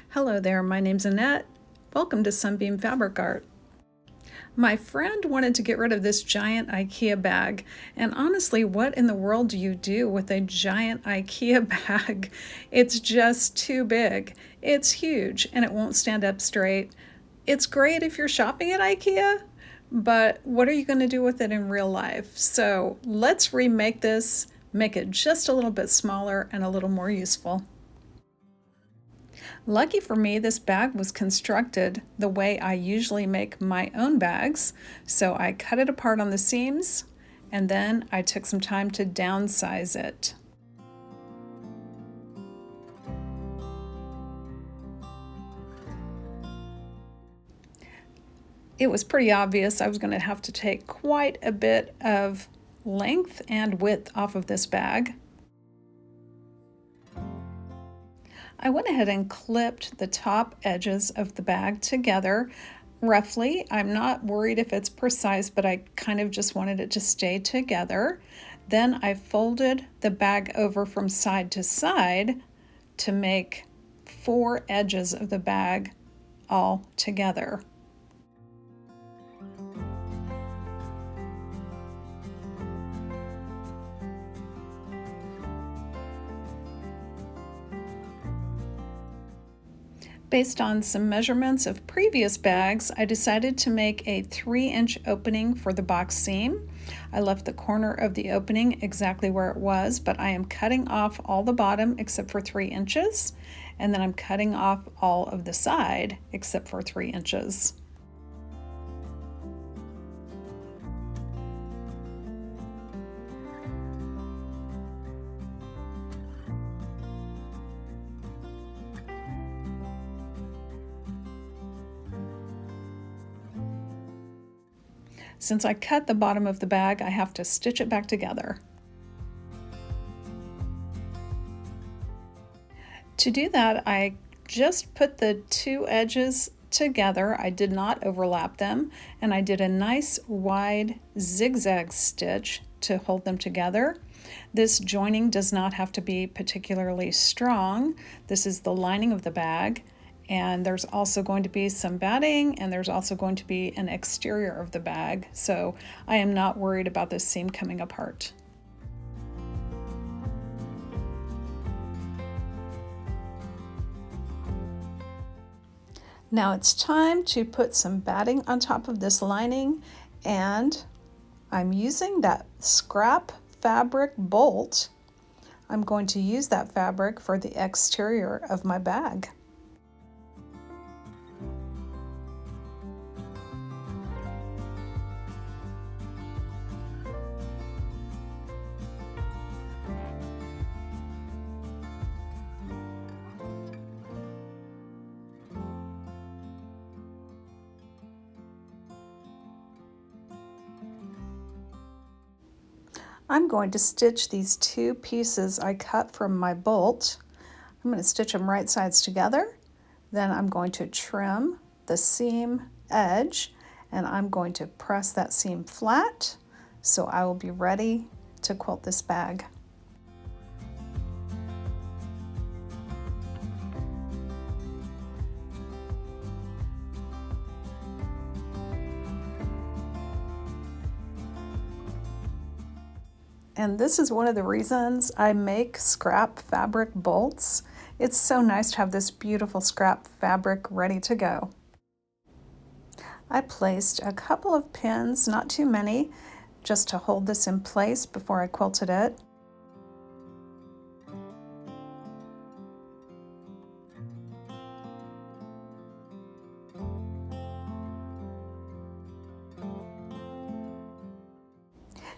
Hello there, my name's Annette. Welcome to Sunbeam Fabric Art. My friend wanted to get rid of this giant IKEA bag, and honestly, what in the world do you do with a giant IKEA bag? It's just too big. It's huge and it won't stand up straight. It's great if you're shopping at IKEA, but what are you going to do with it in real life? So let's remake this, make it just a little bit smaller and a little more useful. Lucky for me, this bag was constructed the way I usually make my own bags. So I cut it apart on the seams and then I took some time to downsize it. It was pretty obvious I was going to have to take quite a bit of length and width off of this bag. I went ahead and clipped the top edges of the bag together roughly. I'm not worried if it's precise, but I kind of just wanted it to stay together. Then I folded the bag over from side to side to make 4 edges of the bag all together. Based on some measurements of previous bags, I decided to make a 3-inch opening for the box seam. I left the corner of the opening exactly where it was, but I am cutting off all the bottom except for 3 inches, and then I'm cutting off all of the side except for 3 inches. Since I cut the bottom of the bag, I have to stitch it back together. To do that, I just put the 2 edges together. I did not overlap them, and I did a nice wide zigzag stitch to hold them together. This joining does not have to be particularly strong. This is the lining of the bag. And there's also going to be some batting, and there's also going to be an exterior of the bag. So I am not worried about this seam coming apart. Now it's time to put some batting on top of this lining, and I'm using that scrap fabric bolt. I'm going to use that fabric for the exterior of my bag. I'm going to stitch these 2 pieces I cut from my bolt. I'm going to stitch them right sides together. Then I'm going to trim the seam edge, and I'm going to press that seam flat so I will be ready to quilt this bag. And this is one of the reasons I make scrap fabric bolts. It's so nice to have this beautiful scrap fabric ready to go. I placed a couple of pins, not too many, just to hold this in place before I quilted it.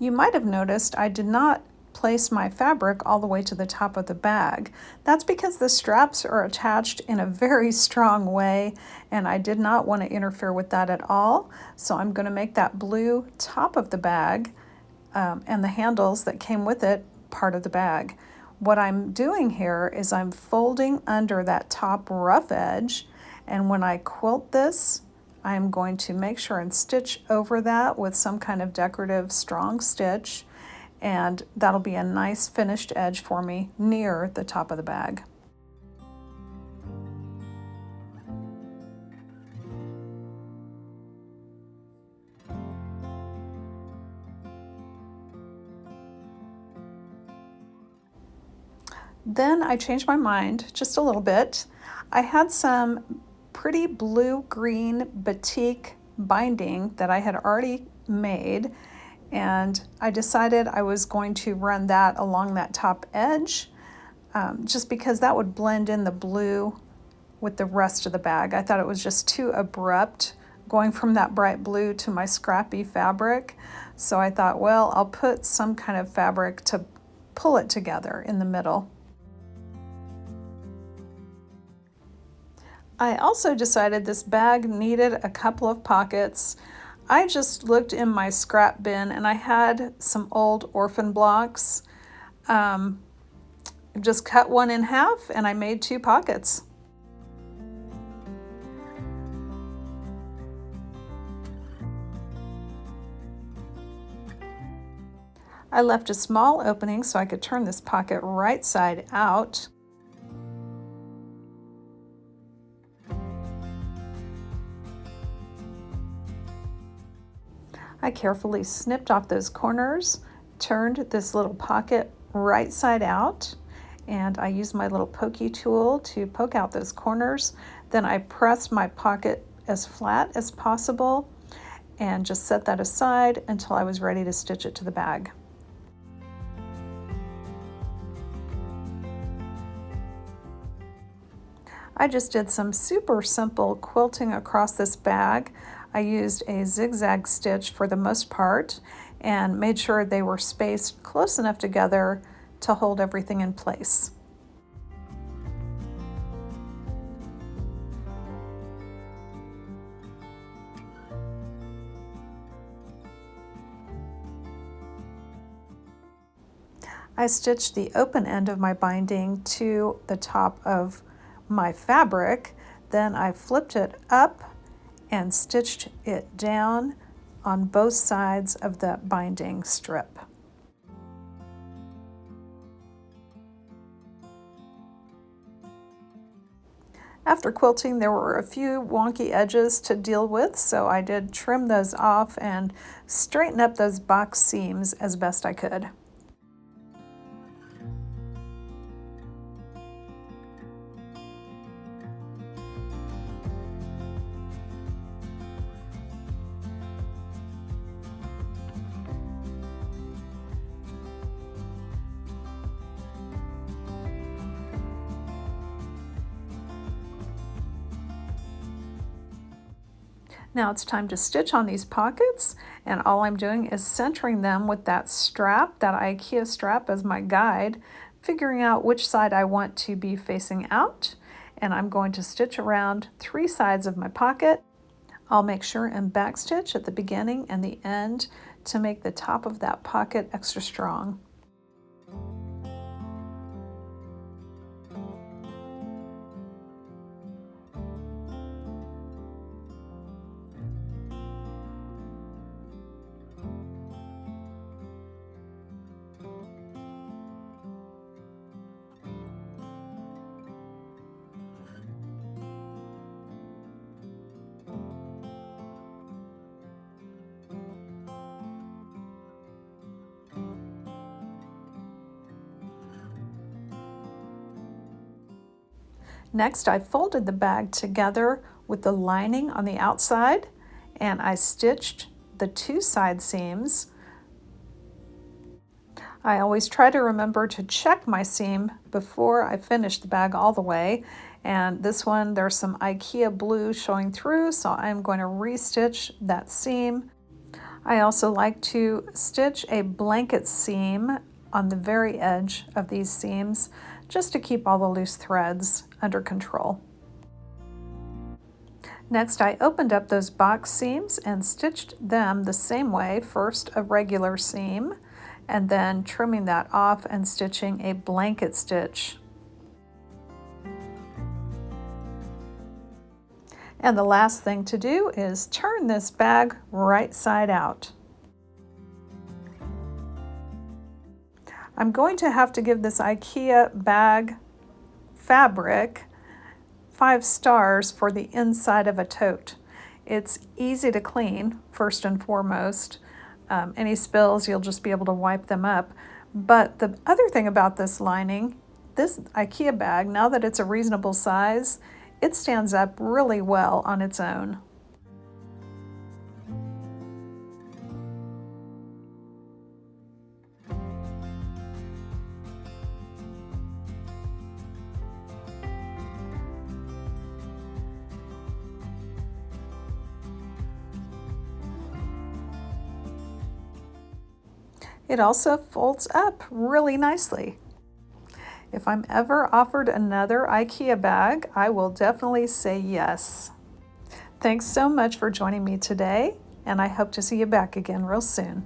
You might have noticed I did not place my fabric all the way to the top of the bag. That's because the straps are attached in a very strong way, and I did not want to interfere with that at all. So I'm going to make that blue top of the bag and the handles that came with it part of the bag. What I'm doing here is I'm folding under that top rough edge, and when I quilt this, I'm going to make sure and stitch over that with some kind of decorative strong stitch, and that'll be a nice finished edge for me near the top of the bag. Then I changed my mind just a little bit. I had some pretty blue-green batik binding that I had already made, and I decided I was going to run that along that top edge, just because that would blend in the blue with the rest of the bag. I thought it was just too abrupt going from that bright blue to my scrappy fabric. So I thought, well, I'll put some kind of fabric to pull it together in the middle. I also decided this bag needed a couple of pockets. I just looked in my scrap bin and I had some old orphan blocks. Just cut one in half and I made 2 pockets. I left a small opening so I could turn this pocket right side out. I carefully snipped off those corners, turned this little pocket right side out, and I used my little pokey tool to poke out those corners. Then I pressed my pocket as flat as possible and just set that aside until I was ready to stitch it to the bag. I just did some super simple quilting across this bag. I used a zigzag stitch for the most part and made sure they were spaced close enough together to hold everything in place. I stitched the open end of my binding to the top of my fabric, then I flipped it up and stitched it down on both sides of the binding strip. After quilting, there were a few wonky edges to deal with, so I did trim those off and straighten up those box seams as best I could. Now it's time to stitch on these pockets, and all I'm doing is centering them with that strap, that IKEA strap as my guide, figuring out which side I want to be facing out, and I'm going to stitch around 3 sides of my pocket. I'll make sure and backstitch at the beginning and the end to make the top of that pocket extra strong. Next, I folded the bag together with the lining on the outside, and I stitched the 2 side seams. I always try to remember to check my seam before I finish the bag all the way, and this one there's some IKEA blue showing through, so I'm going to restitch that seam. I also like to stitch a blanket seam on the very edge of these seams just to keep all the loose threads under control. Next, I opened up those box seams and stitched them the same way. First a regular seam, and then trimming that off and stitching a blanket stitch. And the last thing to do is turn this bag right side out. I'm going to have to give this IKEA bag fabric 5 stars for the inside of a tote. It's easy to clean, first and foremost. Any spills, you'll just be able to wipe them up. But the other thing about this lining this IKEA bag, now that it's a reasonable size, it stands up really well on its own. It also folds up really nicely. If I'm ever offered another IKEA bag, I will definitely say yes. Thanks so much for joining me today, and I hope to see you back again real soon.